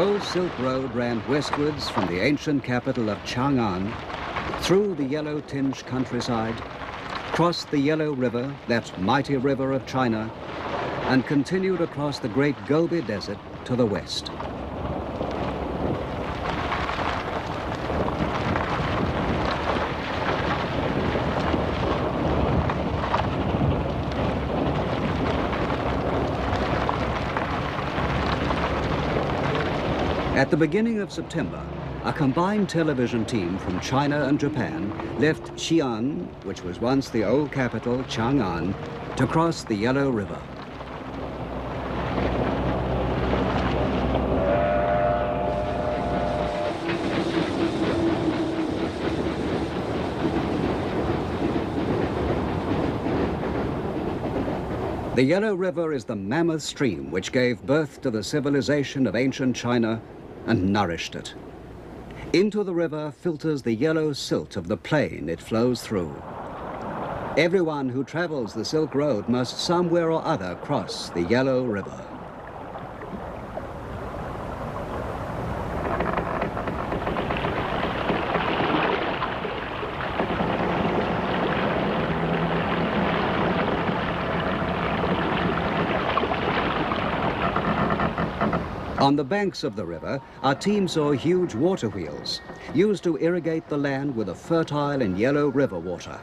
old Silk Road ran westwards from the ancient capital of Chang'an, through the yellow-tinged countryside, crossed the Yellow River, that mighty river of China, and continued across the great Gobi Desert to the west. At the beginning of September, a combined television team from China and Japan left Xi'an, which was once the old capital, Chang'an, to cross the Yellow River. The Yellow River is the mammoth stream which gave birth to the civilization of ancient China and nourished it. Into the river filters the yellow silt of the plain it flows through. Everyone who travels the Silk Road must somewhere or other cross the Yellow River. On the banks of the river, our team saw huge water wheels, used to irrigate the land with a fertile and yellow river water.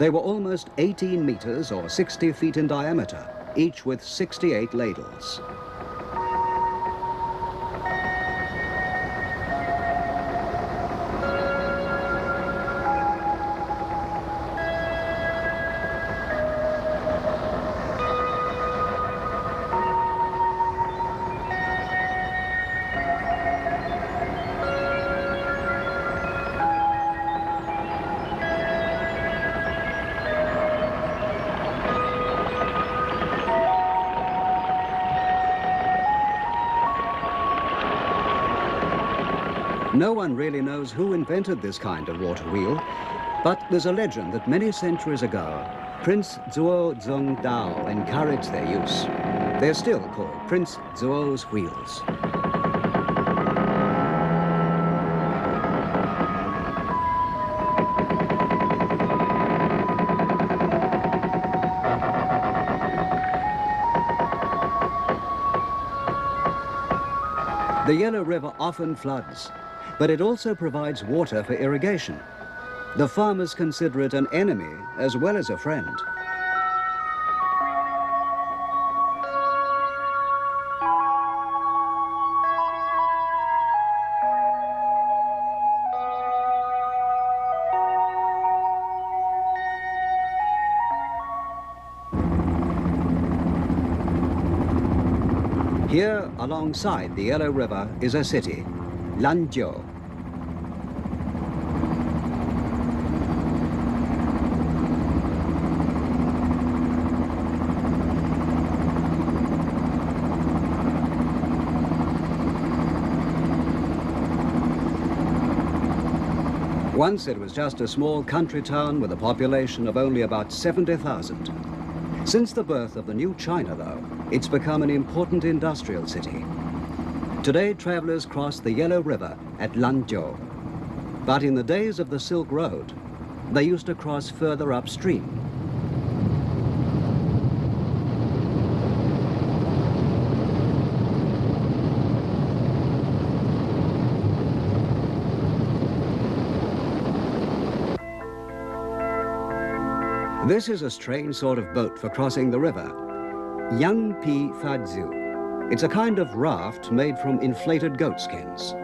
They were almost 18 meters or 60 feet in diameter, each with 68 ladles. No one really knows who invented this kind of water wheel, but there's a legend that many centuries ago, Prince Zuo Zongdao encouraged their use. They're still called Prince Zuo's wheels. The Yellow River often floods, but it also provides water for irrigation. The farmers consider it an enemy as well as a friend. Here, alongside the Yellow River, is a city, Lanzhou. Once it was just a small country town with a population of only about 70,000. Since the birth of the new China, though, it's become an important industrial city. Today, travelers cross the Yellow River at Lanzhou. But in the days of the Silk Road, they used to cross further upstream. This is a strange sort of boat for crossing the river, Yangpi Fazu. It's a kind of raft made from inflated goat skins.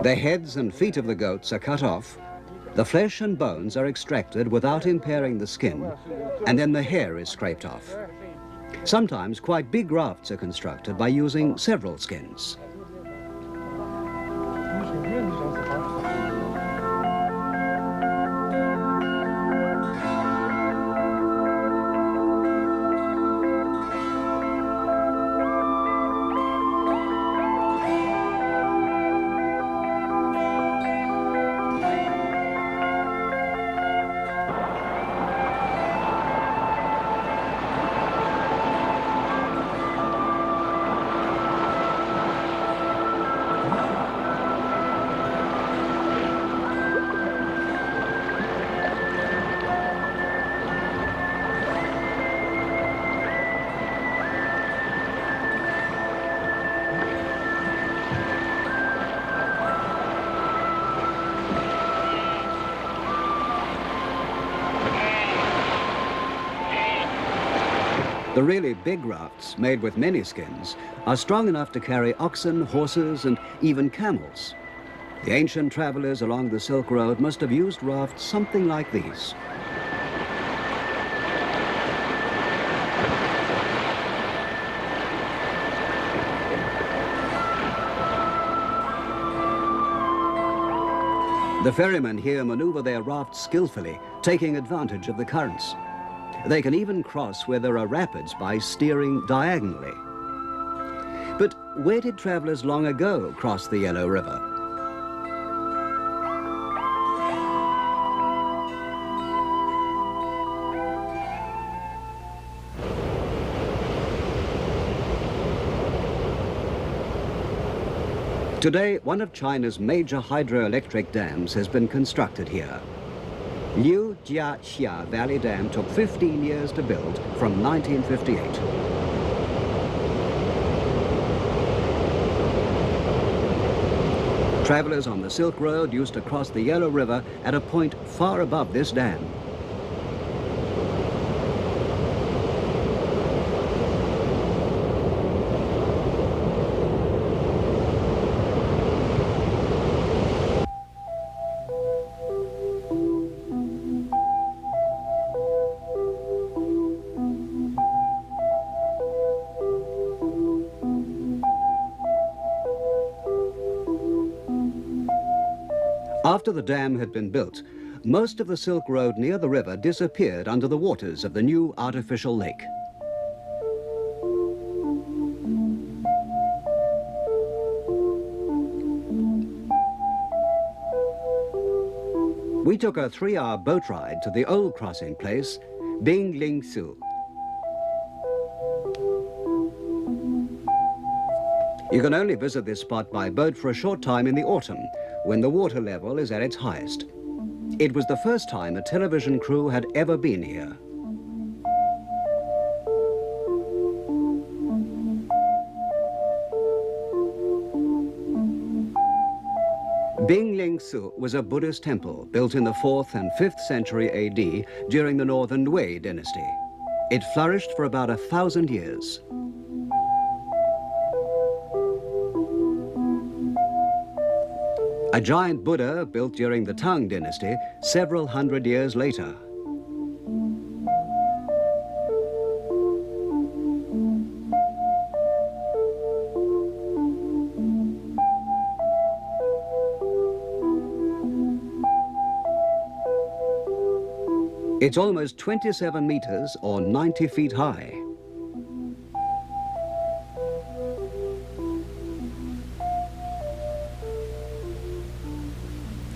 The heads and feet of the goats are cut off, the flesh and bones are extracted without impairing the skin, and then the hair is scraped off. Sometimes quite big rafts are constructed by using several skins. The really big rafts, made with many skins, are strong enough to carry oxen, horses, and even camels. The ancient travelers along the Silk Road must have used rafts something like these. The ferrymen here maneuver their rafts skillfully, taking advantage of the currents. They can even cross where there are rapids by steering diagonally. But where did travelers long ago cross the Yellow River? Today, one of China's major hydroelectric dams has been constructed here. Liu Jiaxia Valley Dam took 15 years to build from 1958. Travelers on the Silk Road used to cross the Yellow River at a point far above this dam. After the dam had been built, most of the Silk Road near the river disappeared under the waters of the new artificial lake. We took a 3-hour boat ride to the old crossing place, Binglingsu. You can only visit this spot by boat for a short time in the autumn, when the water level is at its highest. It was the first time a television crew had ever been here. Binglingsu was a Buddhist temple built in the 4th and 5th century AD during the Northern Wei dynasty. It flourished for about 1,000 years. A giant Buddha built during the Tang dynasty several hundred years later. It's almost 27 meters or 90 feet high.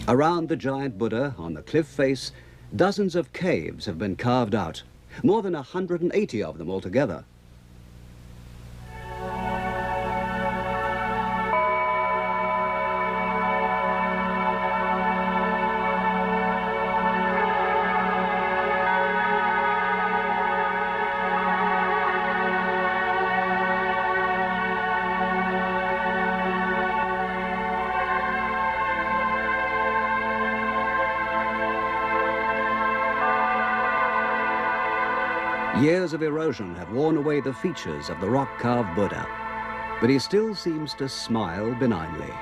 Around the giant Buddha on the cliff face, dozens of caves have been carved out, more than 180 of them altogether. Years of erosion have worn away the features of the rock-carved Buddha, but he still seems to smile benignly.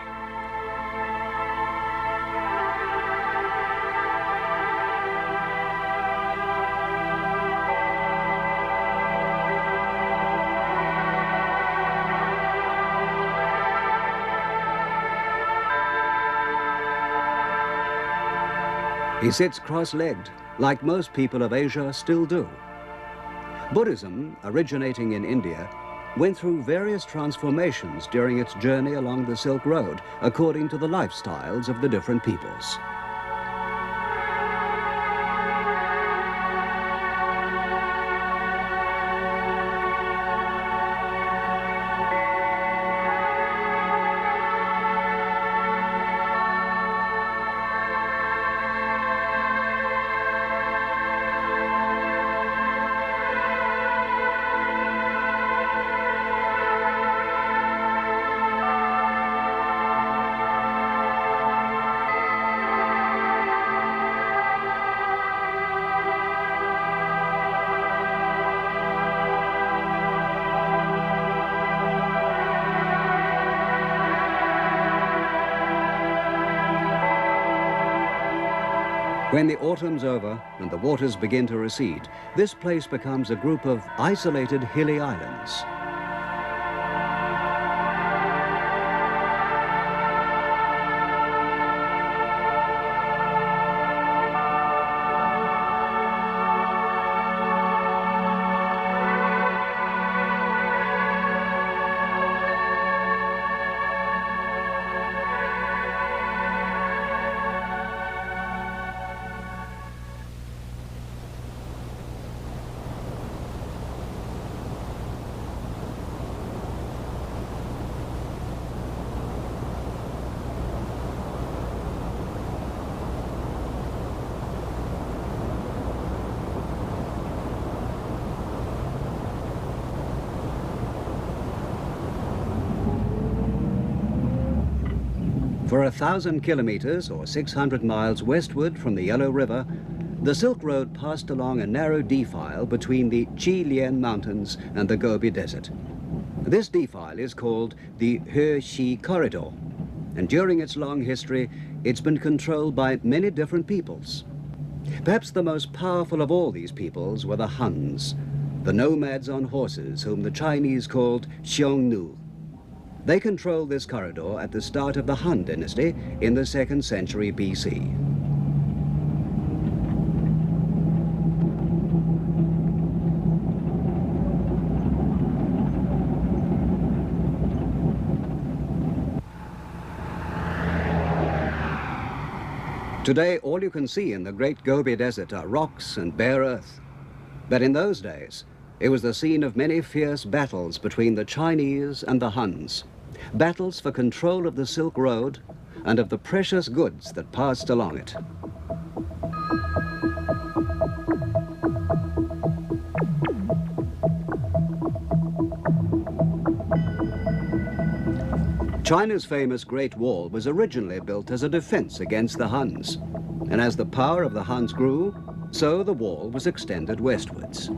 He sits cross-legged, like most people of Asia still do. Buddhism, originating in India, went through various transformations during its journey along the Silk Road, according to the lifestyles of the different peoples. When the autumn's over and the waters begin to recede, this place becomes a group of isolated hilly islands. For 1,000 kilometers or 600 miles westward from the Yellow River, the Silk Road passed along a narrow defile between the Qilian Mountains and the Gobi Desert. This defile is called the He Corridor, and during its long history, it's been controlled by many different peoples. Perhaps the most powerful of all these peoples were the Huns, the nomads on horses whom the Chinese called Xiongnu. They controlled this corridor at the start of the Han dynasty in the 2nd century BC. Today, all you can see in the Great Gobi Desert are rocks and bare earth. But in those days, it was the scene of many fierce battles between the Chinese and the Huns. Battles for control of the Silk Road and of the precious goods that passed along it. China's famous Great Wall was originally built as a defense against the Huns. And as the power of the Huns grew, so the wall was extended westwards.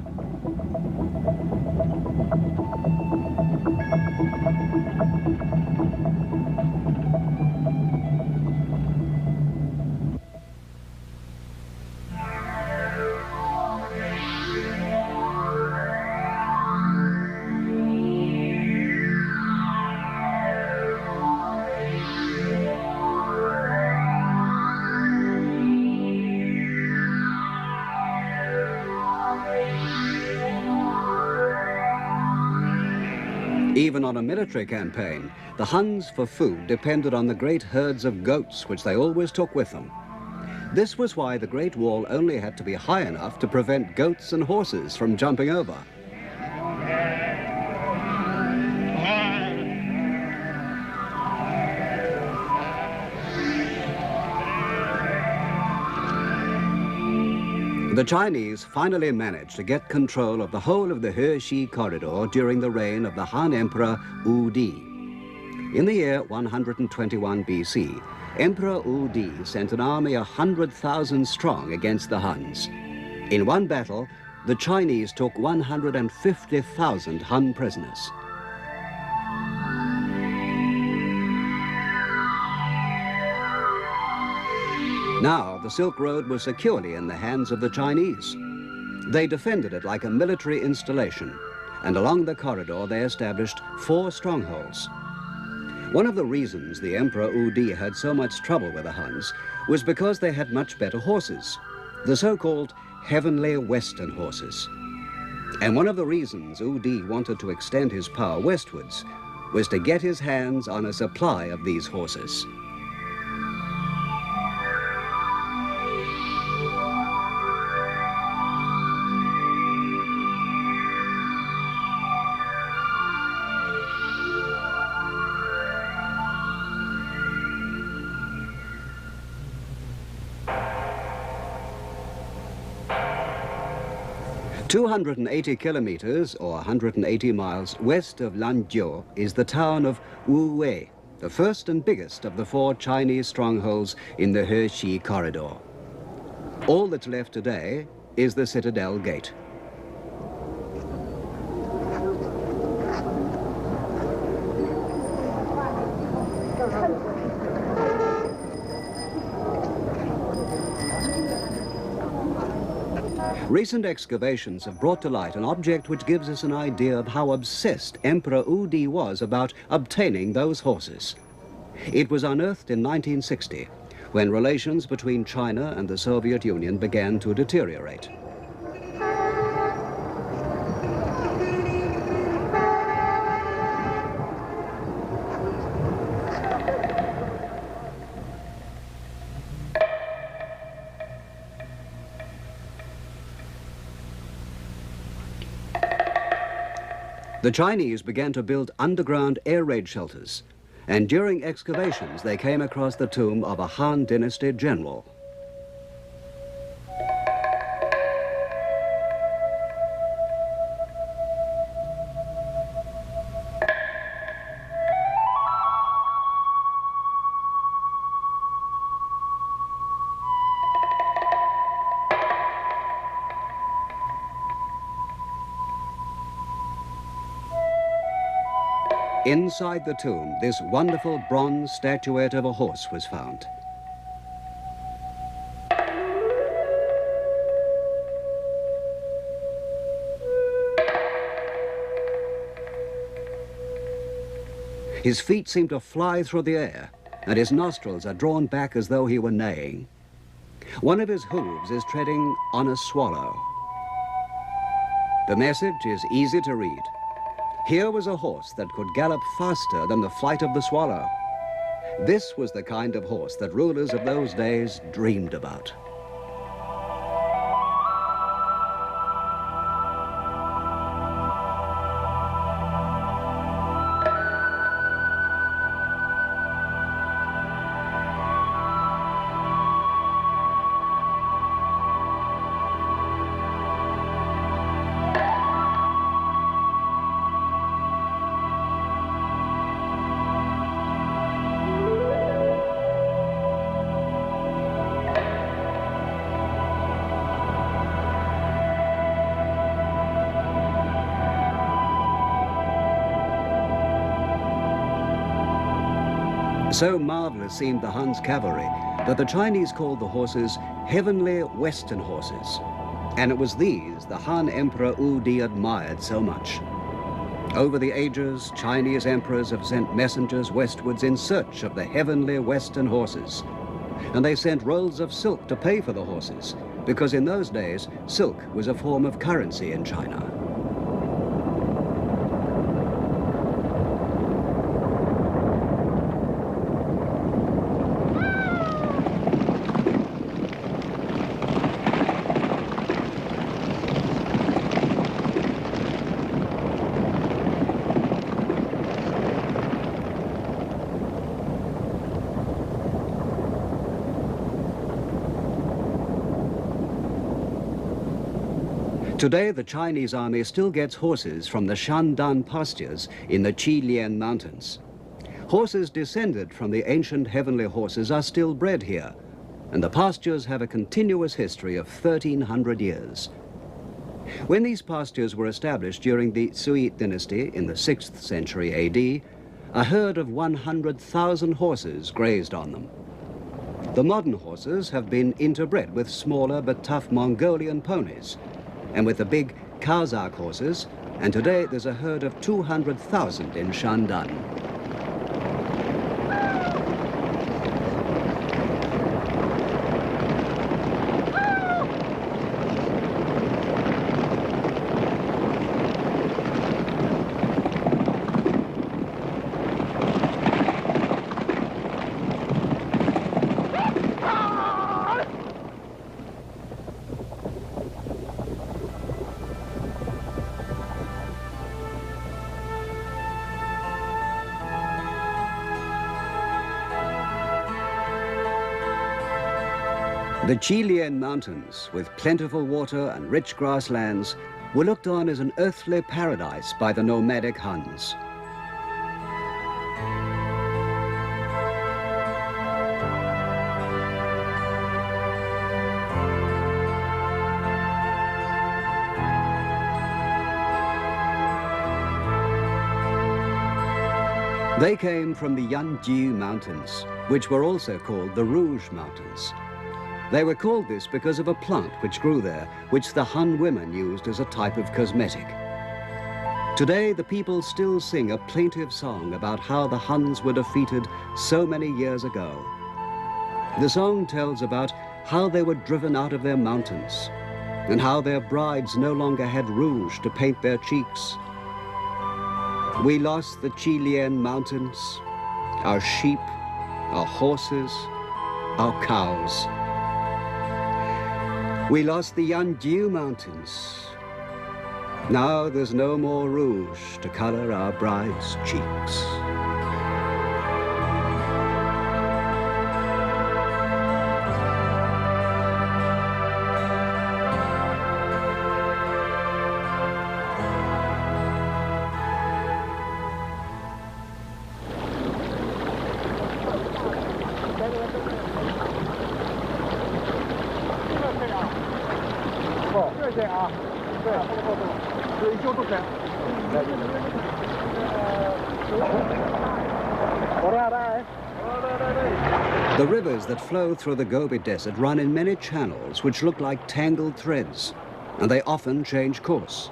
Even on a military campaign, the Huns for food depended on the great herds of goats which they always took with them. This was why the Great Wall only had to be high enough to prevent goats and horses from jumping over. The Chinese finally managed to get control of the whole of the He Corridor during the reign of the Han Emperor Wu Di. In the year 121 BC, Emperor Wu Di sent an army 100,000 strong against the Huns. In one battle, the Chinese took 150,000 Han prisoners. Now, the Silk Road was securely in the hands of the Chinese. They defended it like a military installation, and along the corridor they established 4 strongholds. One of the reasons the Emperor Wu Di had so much trouble with the Huns was because they had much better horses, the so-called heavenly Western horses. And one of the reasons Wu Di wanted to extend his power westwards was to get his hands on a supply of these horses. "280 kilometers, or 180 miles, west of Lanzhou is the town of Wuwei, the first and biggest of the 4 Chinese strongholds in the He Corridor. All that's left today is the Citadel Gate. Recent excavations have brought to light an object which gives us an idea of how obsessed Emperor Wu Di was about obtaining those horses. It was unearthed in 1960, when relations between China and the Soviet Union began to deteriorate. The Chinese began to build underground air raid shelters, and during excavations they came across the tomb of a Han Dynasty general. Inside the tomb, this wonderful bronze statuette of a horse was found. His feet seem to fly through the air, and his nostrils are drawn back as though he were neighing. One of his hooves is treading on a swallow. The message is easy to read. Here was a horse that could gallop faster than the flight of the swallow. This was the kind of horse that rulers of those days dreamed about. So marvelous seemed the Han's cavalry that the Chinese called the horses heavenly Western horses. And it was these the Han Emperor Wu Di admired so much. Over the ages, Chinese emperors have sent messengers westwards in search of the heavenly Western horses. And they sent rolls of silk to pay for the horses, because in those days, silk was a form of currency in China. Today, the Chinese army still gets horses from the Shandan pastures in the Qilian Mountains. Horses descended from the ancient heavenly horses are still bred here, and the pastures have a continuous history of 1,300 years. When these pastures were established during the Sui dynasty in the 6th century AD, a herd of 100,000 horses grazed on them. The modern horses have been interbred with smaller but tough Mongolian ponies, and with the big Kazakh horses, and today there's a herd of 200,000 in Shandan. The Qilian Mountains, with plentiful water and rich grasslands, were looked on as an earthly paradise by the nomadic Huns. They came from the Yanji Mountains, which were also called the Rouge Mountains. They were called this because of a plant which grew there, which the Han women used as a type of cosmetic. Today, the people still sing a plaintive song about how the Huns were defeated so many years ago. The song tells about how they were driven out of their mountains and how their brides no longer had rouge to paint their cheeks. We lost the Qilian mountains, our sheep, our horses, our cows. We lost the Yanjiu mountains. Now there's no more rouge to color our brides' cheeks. The rivers that flow through the Gobi Desert run in many channels which look like tangled threads, and they often change course.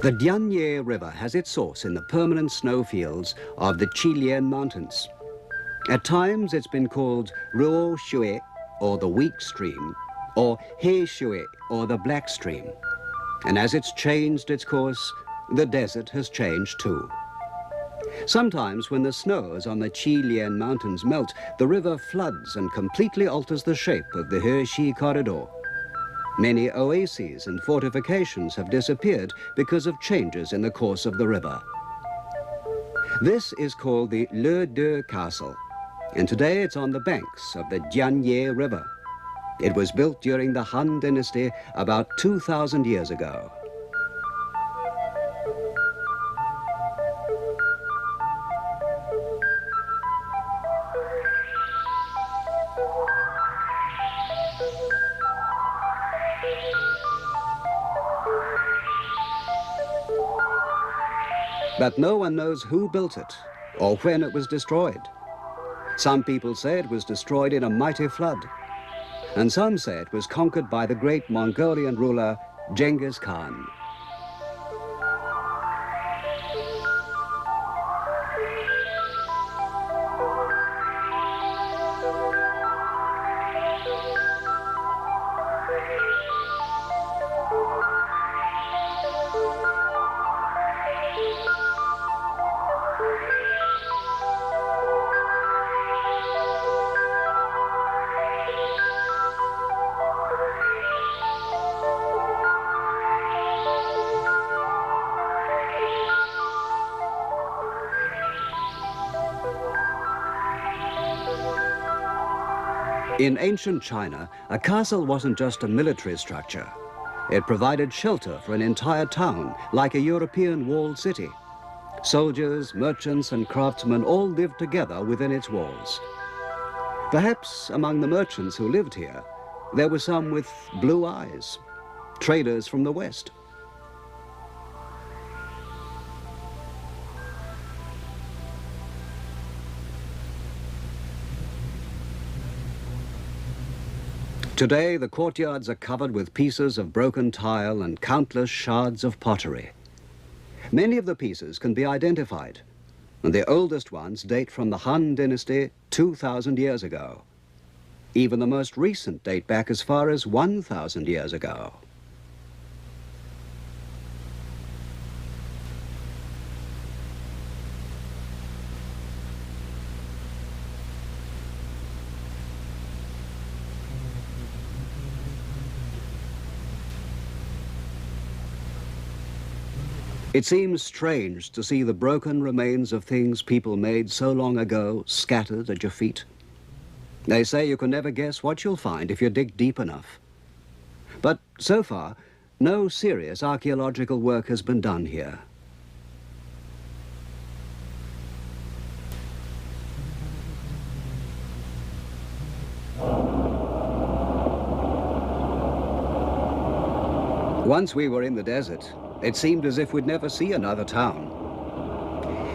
The Dianye River has its source in the permanent snowfields of the Qilian Mountains. At times it's been called Ruo Shui, or the Weak Stream, or He Shui, or the Black Stream. And as it's changed its course, the desert has changed too. Sometimes when the snows on the Qilian Mountains melt, the river floods and completely alters the shape of the He corridor. Many oases and fortifications have disappeared because of changes in the course of the river. This is called the Le Deux Castle, and today it's on the banks of the Dianye River. It was built during the Han Dynasty about 2,000 years ago. But no one knows who built it or when it was destroyed. Some people say it was destroyed in a mighty flood, and some say it was conquered by the great Mongolian ruler Genghis Khan. In ancient China, a castle wasn't just a military structure. It provided shelter for an entire town, like a European walled city. Soldiers, merchants, and craftsmen all lived together within its walls. Perhaps among the merchants who lived here, there were some with blue eyes, traders from the West. Today, the courtyards are covered with pieces of broken tile and countless shards of pottery. Many of the pieces can be identified, and the oldest ones date from the Han Dynasty 2,000 years ago. Even the most recent date back as far as 1,000 years ago. It seems strange to see the broken remains of things people made so long ago scattered at your feet. They say you can never guess what you'll find if you dig deep enough. But so far, no serious archaeological work has been done here. Once we were in the desert, it seemed as if we'd never see another town.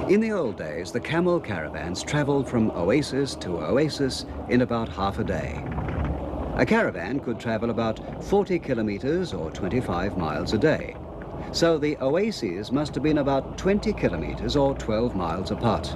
In the old days, the camel caravans traveled from oasis to oasis in about half a day. A caravan could travel about 40 kilometers or 25 miles a day. So the oases must have been about 20 kilometers or 12 miles apart.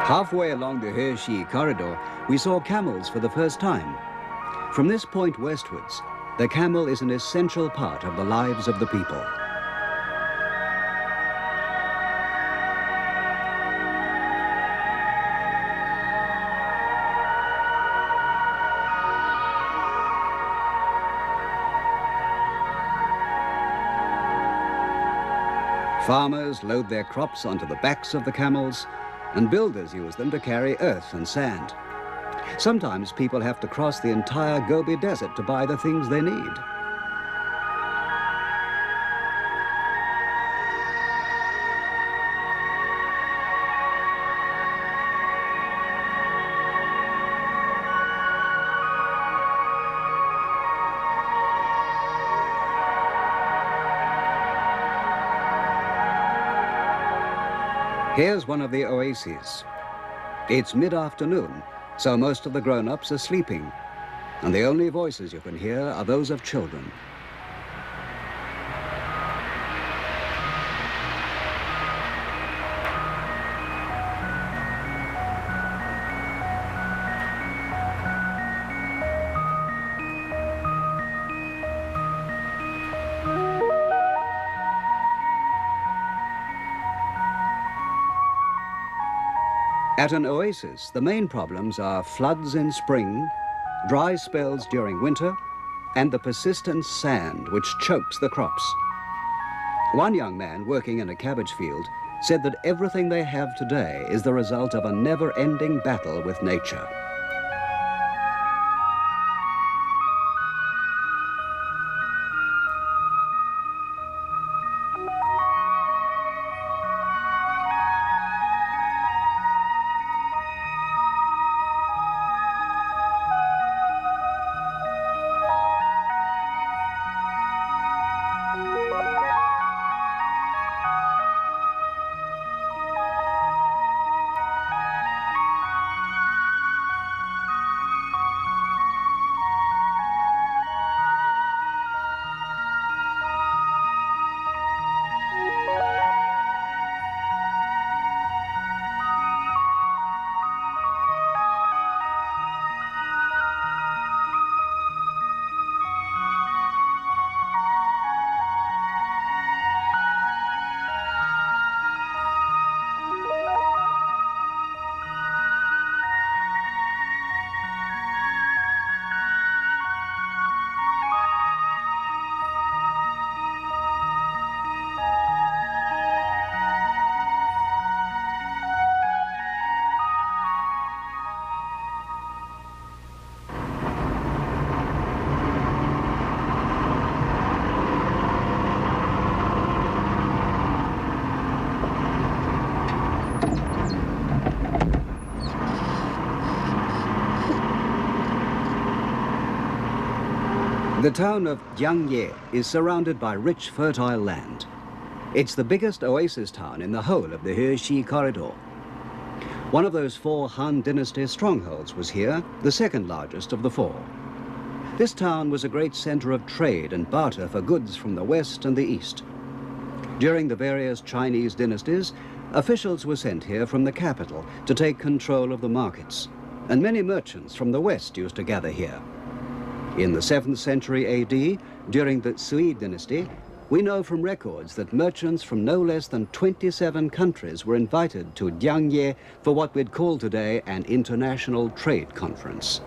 Halfway along the Hershey corridor, we saw camels for the first time. From this point westwards, the camel is an essential part of the lives of the people. Farmers load their crops onto the backs of the camels, and builders use them to carry earth and sand. Sometimes people have to cross the entire Gobi Desert to buy the things they need. Here's one of the oases. It's mid-afternoon, so most of the grown-ups are sleeping, and the only voices you can hear are those of children. At an oasis, the main problems are floods in spring, dry spells during winter, and the persistent sand which chokes the crops. One young man working in a cabbage field said that everything they have today is the result of a never-ending battle with nature. The town of Jiangye is surrounded by rich, fertile land. It's the biggest oasis town in the whole of the Heshi corridor. One of those 4 Han Dynasty strongholds was here, the second largest of the 4. This town was a great center of trade and barter for goods from the west and the east. During the various Chinese dynasties, officials were sent here from the capital to take control of the markets, and many merchants from the west used to gather here. In the 7th century AD, during the Sui dynasty, we know from records that merchants from no less than 27 countries were invited to Jiangye for what we'd call today an international trade conference.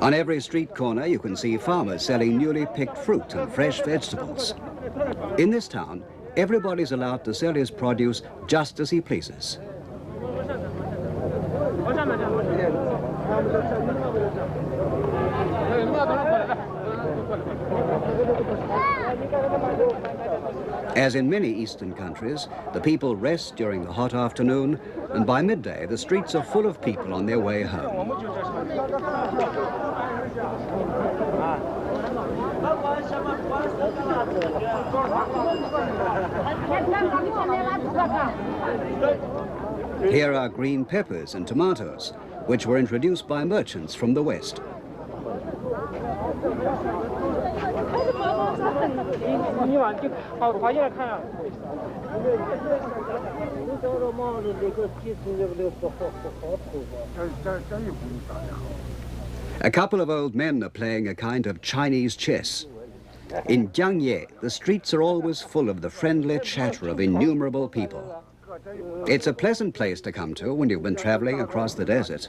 On every street corner, you can see farmers selling newly picked fruit and fresh vegetables. In this town, everybody's allowed to sell his produce just as he pleases. As in many eastern countries, the people rest during the hot afternoon, and by midday the streets are full of people on their way home. Here are green peppers and tomatoes, which were introduced by merchants from the west. A couple of old men are playing a kind of Chinese chess. In Jiangye, the streets are always full of the friendly chatter of innumerable people. It's a pleasant place to come to when you've been traveling across the desert.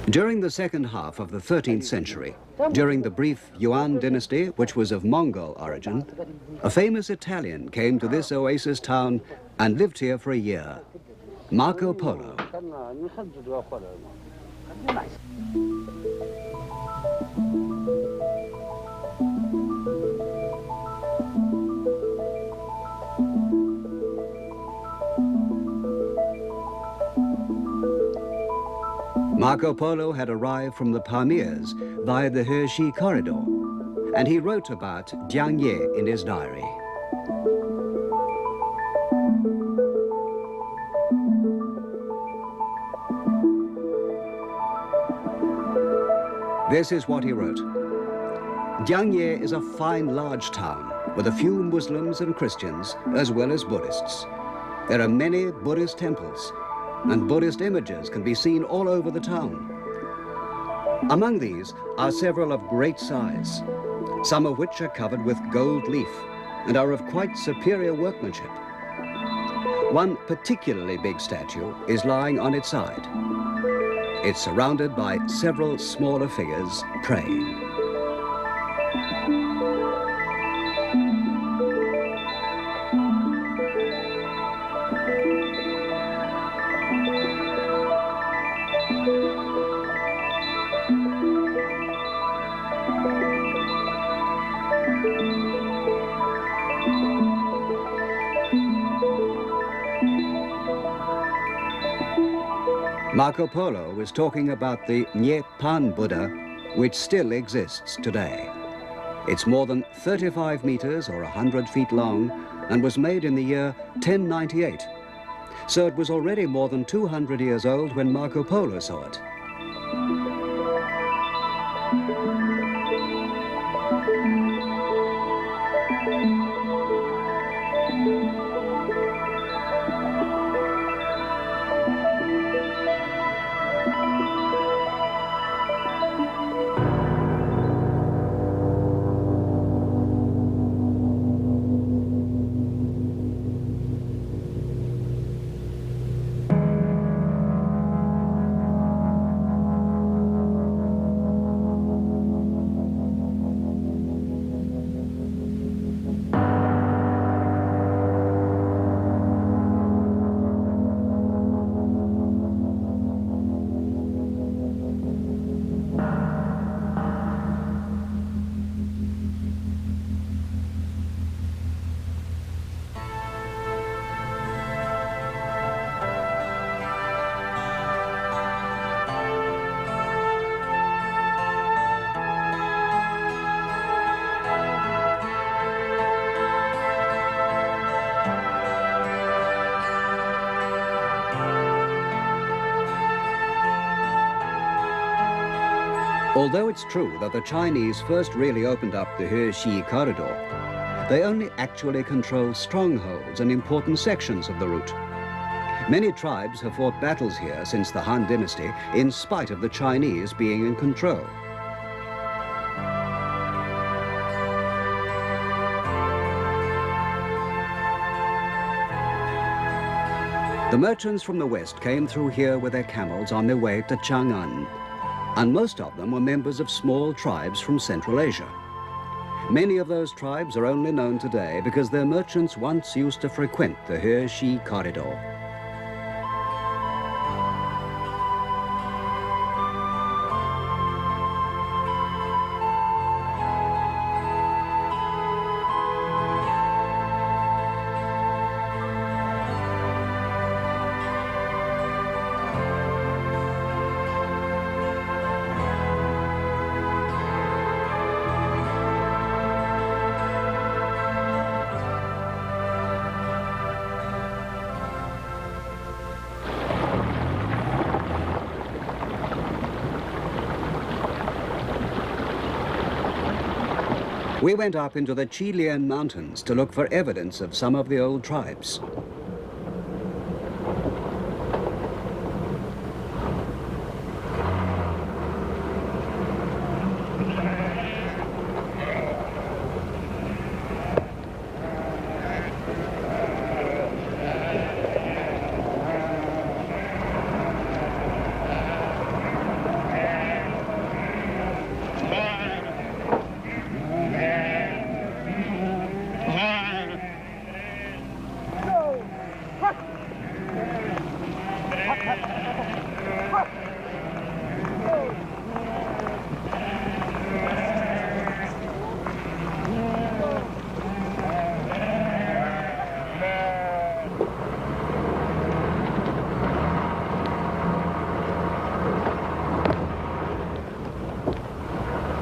During the second half of the 13th century, during the brief Yuan dynasty, which was of Mongol origin, a famous Italian came to this oasis town and lived here for a year, Marco Polo. Marco Polo had arrived from the Pamirs via the Heshi corridor, and he wrote about Jiangye in his diary. This is what he wrote. Jiangye is a fine large town with a few Muslims and Christians as well as Buddhists. There are many Buddhist temples, and Buddhist images can be seen all over the town. Among these are several of great size, some of which are covered with gold leaf and are of quite superior workmanship. One particularly big statue is lying on its side. It's surrounded by several smaller figures praying. Marco Polo was talking about the Nye Pan Buddha, which still exists today. It's more than 35 meters or 100 feet long and was made in the year 1098. So it was already more than 200 years old when Marco Polo saw it. Although it's true that the Chinese first really opened up the He corridor, they only actually controlled strongholds and important sections of the route. Many tribes have fought battles here since the Han Dynasty, in spite of the Chinese being in control. The merchants from the west came through here with their camels on their way to Chang'an, and most of them were members of small tribes from Central Asia. Many of those tribes are only known today because their merchants once used to frequent the He corridor. We went up into the Qilian Mountains to look for evidence of some of the old tribes.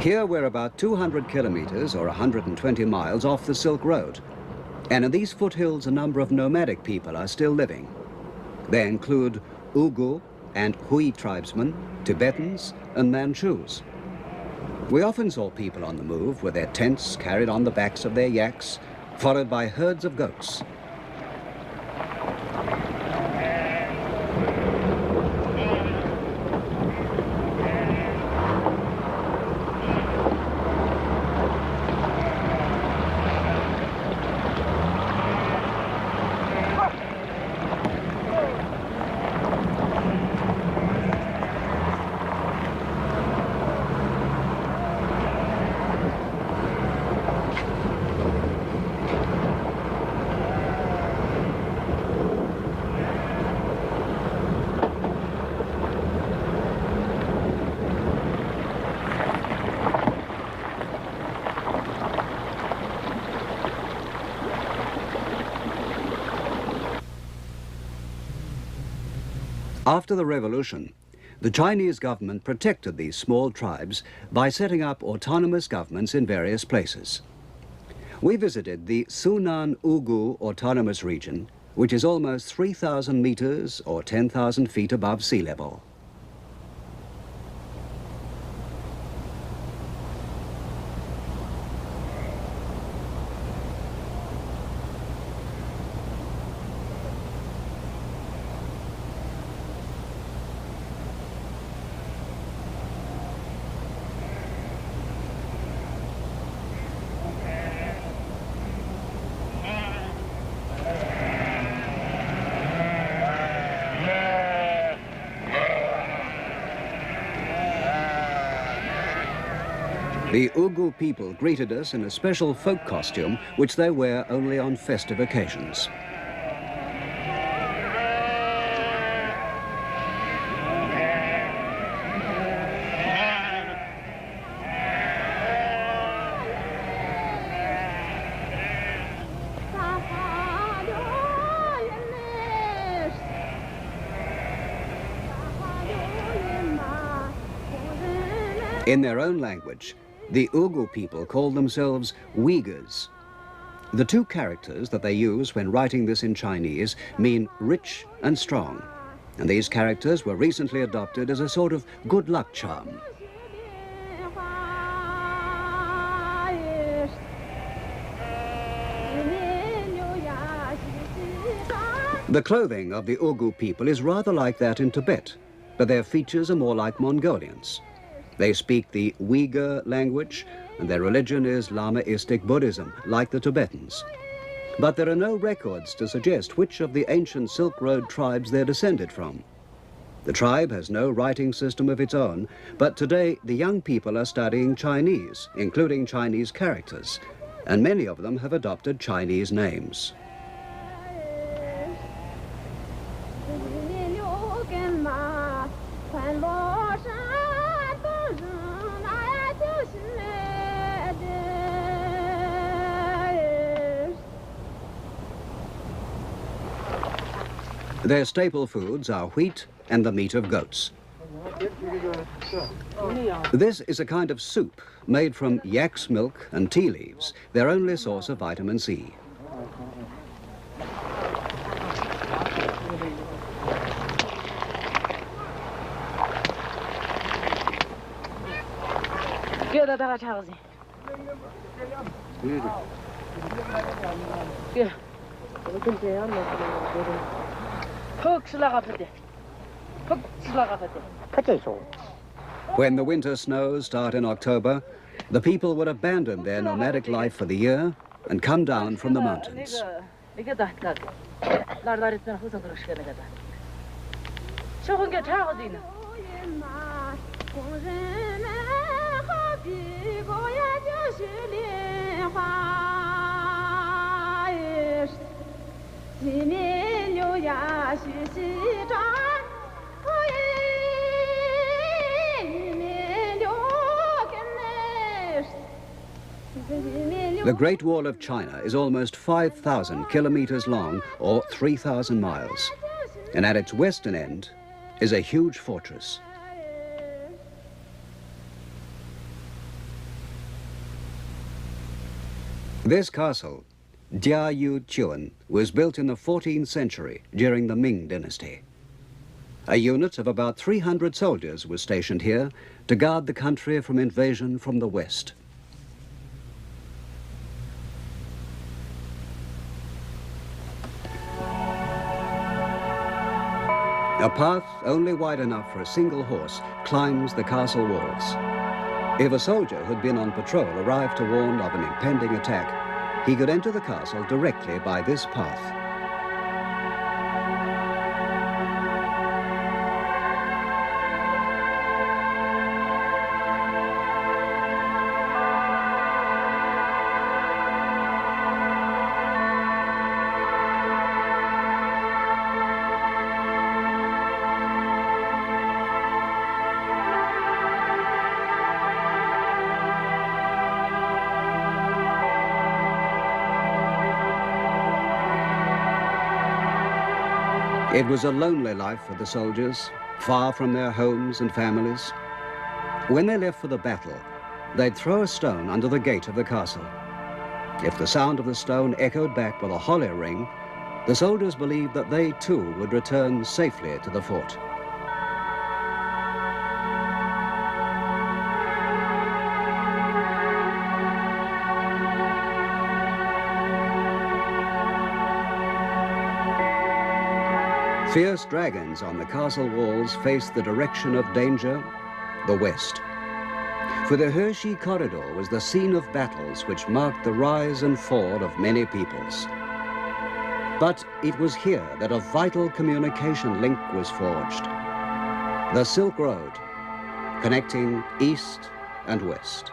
Here we're about 200 kilometers or 120 miles off the Silk Road. And in these foothills, a number of nomadic people are still living. They include Uighur and Hui tribesmen, Tibetans, and Manchus. We often saw people on the move with their tents carried on the backs of their yaks, followed by herds of goats. After the revolution, the Chinese government protected these small tribes by setting up autonomous governments in various places. We visited the Sunan Uighur Autonomous Region, which is almost 3,000 meters or 10,000 feet above sea level. The Uighur people greeted us in a special folk costume which they wear only on festive occasions. In their own language, the Uighur people call themselves Uyghurs. The two characters that they use when writing this in Chinese mean rich and strong, and these characters were recently adopted as a sort of good luck charm. The clothing of the Uyghur people is rather like that in Tibet, but their features are more like Mongolians. They speak the Uyghur language, and their religion is Lamaistic Buddhism, like the Tibetans. But there are no records to suggest which of the ancient Silk Road tribes they're descended from. The tribe has no writing system of its own, but today the young people are studying Chinese, including Chinese characters, and many of them have adopted Chinese names. Their staple foods are wheat and the meat of goats. This is a kind of soup made from yak's milk and tea leaves, their only source of vitamin C. When the winter snows start in October, the people would abandon their nomadic life for the year and come down from the mountains. The Great Wall of China is almost 5,000 kilometers long, or 3,000 miles. And at its western end is a huge fortress. This castle, Jiayu Chuan, was built in the 14th century during the Ming dynasty. A unit of about 300 soldiers was stationed here to guard the country from invasion from the west. A path only wide enough for a single horse climbs the castle walls. If a soldier who'd been on patrol arrived to warn of an impending attack, he could enter the castle directly by this path. It was a lonely life for the soldiers, far from their homes and families. When they left for the battle, they'd throw a stone under the gate of the castle. If the sound of the stone echoed back with a hollow ring, the soldiers believed that they too would return safely to the fort. Fierce dragons on the castle walls faced the direction of danger, the west. For the Hershey Corridor was the scene of battles which marked the rise and fall of many peoples. But it was here that a vital communication link was forged. The Silk Road, connecting east and west.